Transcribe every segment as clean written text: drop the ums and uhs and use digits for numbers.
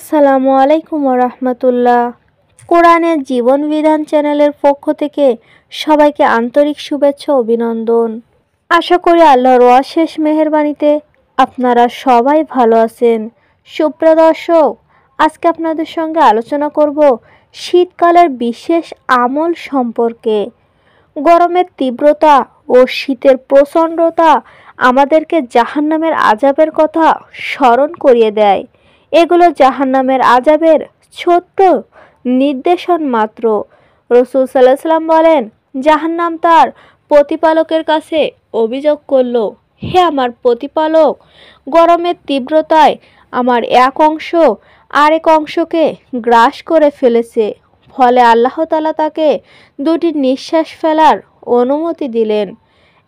আসসালামু আলাইকুম রহমতুল্লাহ। কোরআনের জীবন বিধান চ্যানেলের পক্ষ থেকে সবাইকে আন্তরিক শুভেচ্ছা ও অভিনন্দন। আশা করি আল্লাহর অশেষ মেহেরবানিতে আপনারা সবাই ভালো আছেন। সুপ্রিয় দর্শক, আজকে আপনাদের সঙ্গে আলোচনা করব শীতকালের বিশেষ আমল সম্পর্কে। গরমের তীব্রতা ও শীতের প্রচণ্ডতা আমাদেরকে জাহান্নামের আযাবের কথা স্মরণ করিয়ে দেয়। এগুলো জাহান্নামের আযাবের ছোট্ট নির্দেশন মাত্র। রাসূল সাল্লাল্লাহু আলাইহি ওয়াসাল্লাম বলেন, জাহান্নাম তার প্রতিপালকের কাছে অভিযোগ করল, হে আমার প্রতিপালক, গরমের তীব্রতায় আমার এক অংশ আরেক অংশকে গ্রাস করে ফেলেছে। ফলে আল্লাহ তাআলা তাকে দুটি নিঃশ্বাস ফেলার অনুমতি দিলেন,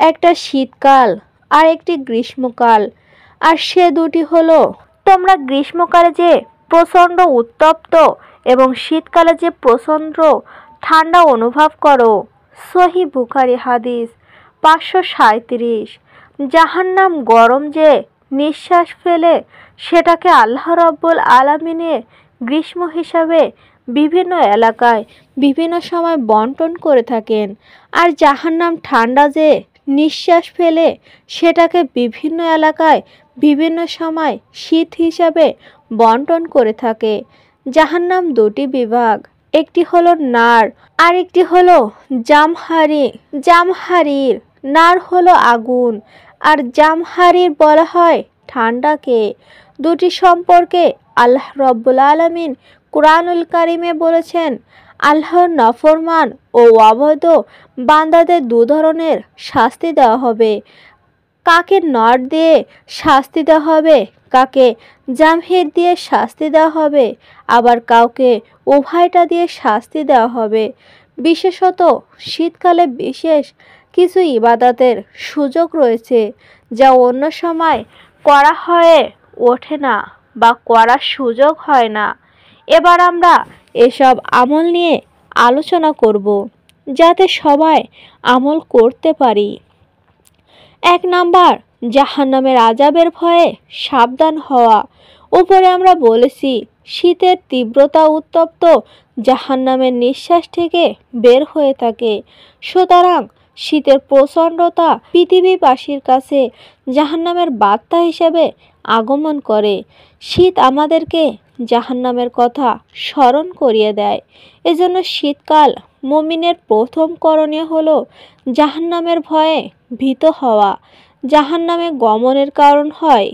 একটা শীতকাল আর একটি গ্রীষ্মকাল। আর সে দুটি হলো, তোমরা গ্রীষ্মকালে যে প্রচণ্ড উত্তপ্ত এবং শীতকালে যে প্রচণ্ড ঠান্ডা অনুভব করো। সহিহ বুখারী হাদিস 537। জাহান্নাম গরম যে নিঃশ্বাস ফেলে সেটাকে আল্লাহ রাব্বুল আলামিনের গ্রীষ্ম হিসাবে বিভিন্ন এলাকায় বিভিন্ন সময় বন্টন করে থাকেন। আর জাহান্নাম ঠান্ডা যে নিঃশ্বাস ফেলে সেটাকে বিভিন্ন এলাকায় বিভিন্ন সময় শীত হিসাবে বন্টন করে থাকে। জাহান্নাম দুটি বিভাগ, একটি হলো নার আর একটি হলো জামহারির। নার হলো আগুন আর জামহারির বলা হয় ঠান্ডাকে। দুটি সম্পর্কে আল্লাহ রাব্বুল আলামিন কুরআনুল কারীমে বলেছেন, আল্লাহর নাফরমান ও অবৈধ বান্দাদের দু ধরনের শাস্তি দেওয়া হবে। কাকে নর দিয়ে শাস্তি দেওয়া হবে, কাকে জামহির দিয়ে শাস্তি দেওয়া হবে, আবার কাউকে উভয়টা দিয়ে শাস্তি দেওয়া হবে। বিশেষত শীতকালে বিশেষ কিছু ইবাদতের সুযোগ রয়েছে যা অন্য সময় করা হয়ে ওঠে না বা করার সুযোগ হয় না। এবার আমরা এসব আমল নিয়ে আলোচনা করব যাতে সবাই আমল করতে পারি। 1 নাম্বার, জাহান্নামের আযাবের ভয়ে সাবধান হওয়া। উপরে আমরা বলেছি শীতের তীব্রতা উত্তপ্ত জাহান্নামের নিঃশ্বাস থেকে বের হয়ে থাকে। সুতরাং শীতের প্রচণ্ডতা পৃথিবীবাসীর কাছে জাহান্নামের বার্তা হিসেবে আগমন করে। শীত আমাদেরকে জাহান্নামের কথা স্মরণ করিয়ে দেয়। এজন্য শীতকাল মুমিনের প্রথম করণীয় হলো জাহান্নামের ভয়ে ভীত হওয়া। জাহান্নামে গমনের কারণ হয়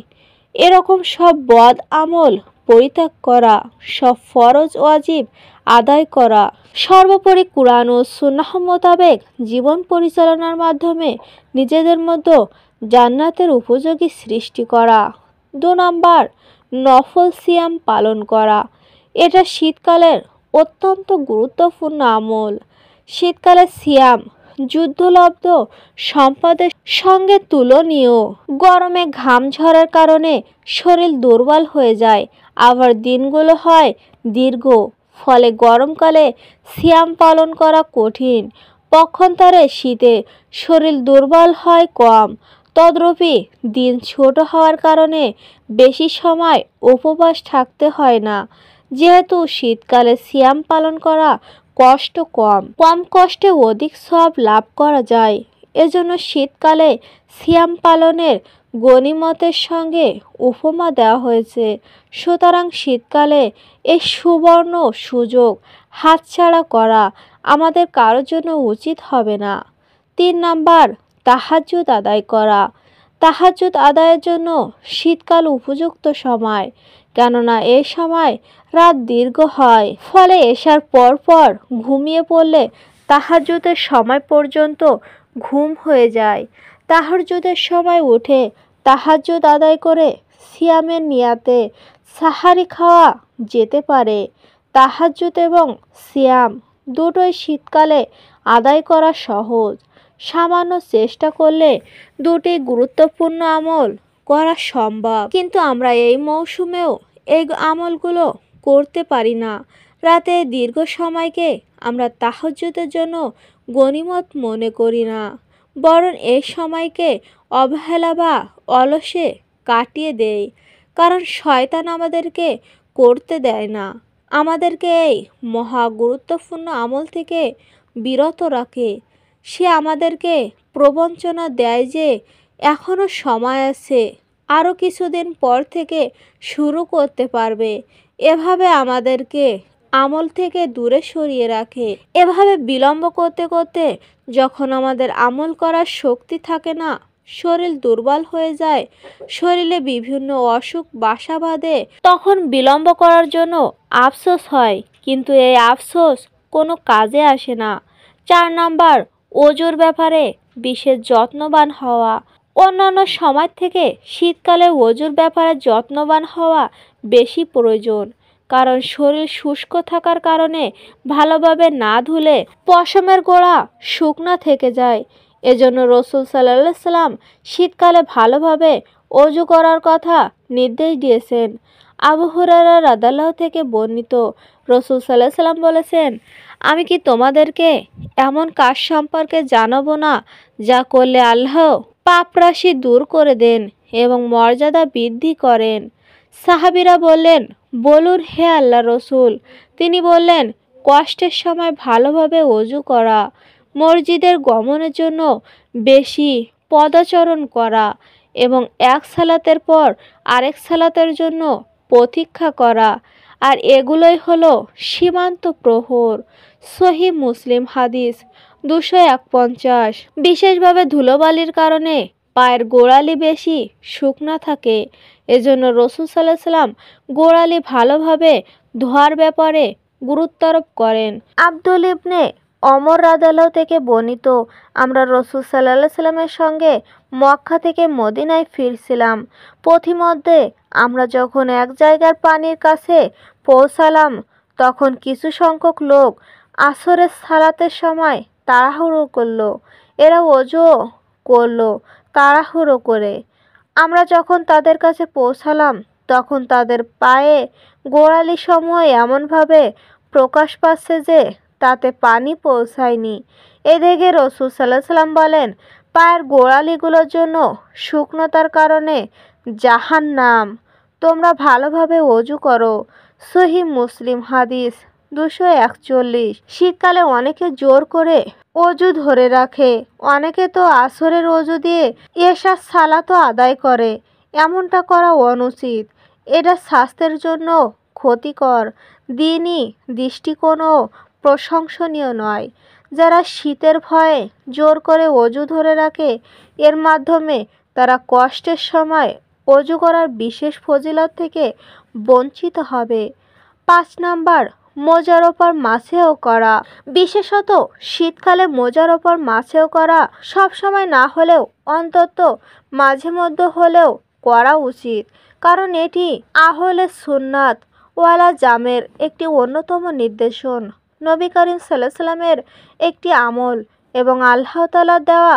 এরকম সব বদ আমল পরিত্যাগ করা, সব ফরজ ওয়াজিব আদায় করা, সর্বোপরি কুরআন ও সুন্নাহ মোতাবেক জীবন পরিচালনার মাধ্যমে নিজেদের মধ্যে জান্নাতের উপযোগী সৃষ্টি করা। 2 নাম্বার, নফল সিয়াম পালন করা। এটা শীতকালের অত্যন্ত গুরুত্বপূর্ণ আমল। শীতকালে সিয়াম যুদ্ধলব্ধ সম্পদের সঙ্গে তুলনীয়। গরমে ঘাম ঝরার কারণে শরীর দুর্বল হয়ে যায়, আবার দিনগুলো হয় দীর্ঘ। ফলে গরমকালে সিয়াম পালন করা কঠিন, পক্ষান্তরে শীতে শরীর দুর্বল হয় কম। তদ্রূপী দিন ছোট হওয়ার কারণে বেশি সময় উপবাস থাকতে হয় না। যেহেতু শীতকালে সিয়াম পালন করা কষ্ট কম কষ্টে অধিক সওয়াব লাভ করা যায়, এজন্য শীতকালে সিয়াম পালনের গনিমতের সঙ্গে উপমা দেওয়া হয়েছে। সুতরাং শীতকালে এই সুবর্ণ সুযোগ হাতছাড়া করা আমাদের কারোর জন্য উচিত হবে না। 3 নাম্বার, তাহাজ্জুদ আদায় করা। তাহাজ্জুদ আদায়ের জন্য শীতকাল উপযুক্ত সময়, কেননা এই সময় রাত দীর্ঘ হয়। ফলে এশার পর ঘুমিয়ে পড়লে তাহাজ্জুদের সময় পর্যন্ত ঘুম হয়ে যায়। তাহাজ্জুদের সময় উঠে তাহাজ্জুদ আদায় করে সিয়ামের নিয়াতে সাহারি খাওয়া যেতে পারে। তাহাজ্জুদ এবং সিয়াম দুটোই শীতকালে আদায় করা সহজ। সামান্য চেষ্টা করলে দুটি গুরুত্বপূর্ণ আমল করা সম্ভব, কিন্তু আমরা এই মৌসুমেও এই আমলগুলো করতে পারি না। রাতে দীর্ঘ সময়কে আমরা তাহাজ্জুদের জন্য গনিমত মনে করি না, বরং এই সময়কে অবহেলা বা অলসে কাটিয়ে দেই। কারণ শয়তান আমাদেরকে করতে দেয় না, আমাদেরকে এই মহা গুরুত্বপূর্ণ আমল থেকে বিরত রাখে। সে আমাদেরকে প্রবঞ্চনা দেয় যে এখনও সময় আছে, আরও কিছুদিন পর থেকে শুরু করতে পারবে। এভাবে আমাদেরকে আমল থেকে দূরে সরিয়ে রাখে। এভাবে বিলম্ব করতে করতে যখন আমাদের আমল করার শক্তি থাকে না, শরীর দুর্বল হয়ে যায়, শরীরে বিভিন্ন অসুখ বাসা বাঁধে, তখন বিলম্ব করার জন্য আফসোস হয়, কিন্তু এই আফসোস কোনো কাজে আসে না। 4 নাম্বার, ওজুর ব্যাপারে বিশেষ যত্নবান হওয়া। অন্যান্য সময় থেকে শীতকালে ওজুর ব্যাপারে যত্নবান হওয়া বেশি প্রয়োজন, কারণ শরীর শুষ্ক থাকার কারণে ভালোভাবে না ধুলে পশমের গোড়া শুকনা থেকে যায়। এজন্য রাসূল সাল্লাল্লাহু আলাইহি সাল্লাম শীতকালে ভালোভাবে ওজু করার কথা নির্দেশ দিয়েছেন। আবু হুরায়রা রাদিয়াল্লাহু থেকে বর্ণিত, রাসূল সাল্লাল্লাহু আলাইহি সাল্লাম বলেছেন, আমি কি তোমাদেরকে এমন কাজ সম্পর্কে জানাবো না যা করলে আল্লাহ পাপরাশি দূর করে দেন এবং মর্যাদা বৃদ্ধি করেন? সাহাবীরা বললেন, বলুন হে আল্লাহর রাসূল। তিনি বললেন, কষ্টের সময় ভালোভাবে ওজু করা, মসজিদের গমনের জন্য বেশি পদচারণ করা এবং এক সালাতের পর আরেক সালাতের জন্য প্রতীক্ষা করা, আর এগুলোই হলো সীমান্ত প্রহর। সহিহ মুসলিম হাদিস 251। বিশেষভাবে ধুলোবালির কারণে পায়ের গোড়ালি বেশি শুকনা থাকে, এজন্য রাসূল সাল্লাল্লাহু আলাইহি সাল্লাম গোড়ালি ভালোভাবে ধোয়ার ব্যাপারে গুরুত্ব আরোপ করেন। আব্দুল ইবনে ওমর রাদিয়াল্লাহু থেকে বর্ণিত, আমরা রাসূল সাল্লাল্লাহু আলাইহি সাল্লামের সঙ্গে মক্কা থেকে মদিনায় ফিরছিলাম। পথিমধ্যে আমরা যখন এক জায়গার পানির কাছে পৌঁছালাম, তখন কিছু সংখ্যক লোক আসরের সালাতের সময় তাড়াহুড়ো করলো। এরা ওযু করলো তাড়াহুড়ো করে। আমরা যখন তাদের কাছে পৌঁছালাম, তখন তাদের পায়ে গোড়ালি সমূহ এমনভাবে প্রকাশ পাচ্ছে যে তাতে পানি পৌঁছায়নি। এ দেখে রাসূল সাল্লাল্লাহু আলাইহি সাল্লাম বলেন, পায়ের গোড়ালিগুলোর জন্য শুকনতার কারণে জাহান্নাম। তোমরা ভালোভাবে ওযু করো। সহিহ মুসলিম হাদিস 241। শীতকালে অনেকে জোর করে ওযু ধরে রাখে, অনেকে তো আসরের ওযু দিয়ে এশার সালাতও আদায় করে। এমনটা করা অনুচিত, এটা স্বাস্থ্যের জন্য ক্ষতিকর, দ্বীনি দৃষ্টিকোণও প্রশংসনীয় নয়। যারা শীতের ভয়ে জোর করে ওযু ধরে রাখে, এর মাধ্যমে তারা কষ্টের সময় ওযু করার বিশেষ ফজিলত থেকে বঞ্চিত হবে। 5 নাম্বার, মোজার ওপর মাছেও করা। বিশেষত শীতকালে মোজার ওপর মাছেও করা সব সময় না হলেও অন্তত মাঝে মধ্যে হলেও করা উচিত, কারণ এটি আহলে সুন্নাত ওয়ালা জামের একটি অন্যতম নির্দেশন, নবী করিম সাল্লাল্লাহু আলাইহি সাল্লামের একটি আমল এবং আল্লাহ তাআলার দেওয়া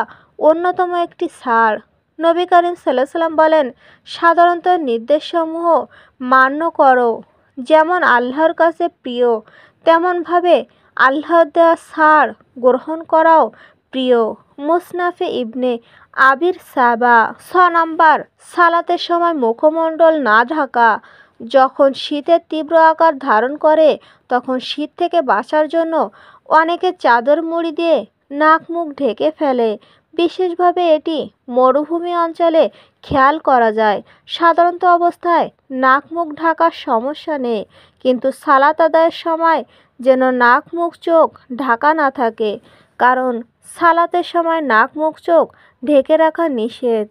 অন্যতম একটি ছাড়। নবী করিম সাল্লাল্লাহু আলাইহি সাল্লাম বলেন, সাধারণত নির্দেশসমূহ মান্য করো, যেমন আল্লাহর কাছে প্রিয়, তেমনভাবে আল্লাহর দেওয়া ছাড় গ্রহণ করাও প্রিয়। মুসনাফে ইবনে আবির সাবা। 6 নাম্বার, সালাতের সময় মুখমণ্ডল না ঢাকা। যখন শীতের তীব্র আকার ধারণ করে, তখন শীত থেকে বাঁচার জন্য অনেকে চাদর মুড়ি দিয়ে নাক মুখ ঢেকে ফেলে। বিশেষভাবে এটি মরুভূমি অঞ্চলে খেয়াল করা যায়। সাধারণত অবস্থায় নাক মুখ ঢাকার সমস্যা নেই, কিন্তু সালাত আদায়ের সময় যেন নাক মুখ চোখ ঢাকা না থাকে, কারণ সালাতের সময় নাক মুখ চোখ ঢেকে রাখা নিষেধ।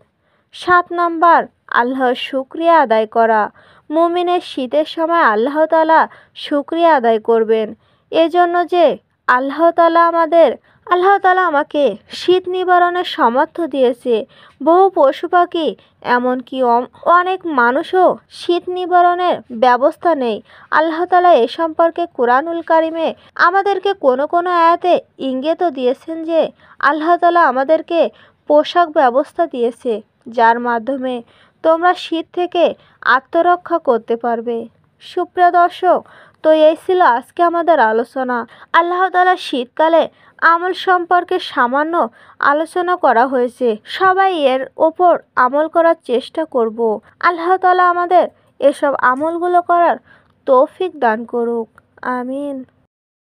7 নাম্বার, আল্লাহর শুকরিয়া আদায় করা। মুমিনের শীতের সময় আল্লাহ তাআলা শুকরিয়া আদায় করবেন, এজন্য যে আল্লাহ তাআলা আমাকে শীত নিবারণের সামর্থ্য দিয়েছে। বহু পশু পাখি, এমনকি অনেক মানুষও শীত নিবারণের ব্যবস্থা নেই। আল্লাহ তাআলা এ সম্পর্কে কুরআনুল কারিমে আমাদেরকে কোনো কোনো আয়াতে ইঙ্গিতও দিয়েছেন যে আল্লাহ তাআলা আমাদেরকে পোশাক ব্যবস্থা দিয়েছে, যার মাধ্যমে তোমরা শীত থেকে আত্মরক্ষা করতে পারবে। সুপ্রিয় দর্শক, তো এই ছিল আজকে আমাদের আলোচনা। আল্লাহ তাআলা শীতকালে আমল সম্পর্কে সামান্য আলোচনা করা হয়েছে, সবাই এর ওপর আমল করার চেষ্টা করব। আল্লাহ তাআলা আমাদের এসব আমলগুলো করার তৌফিক দান করুক। আমিন।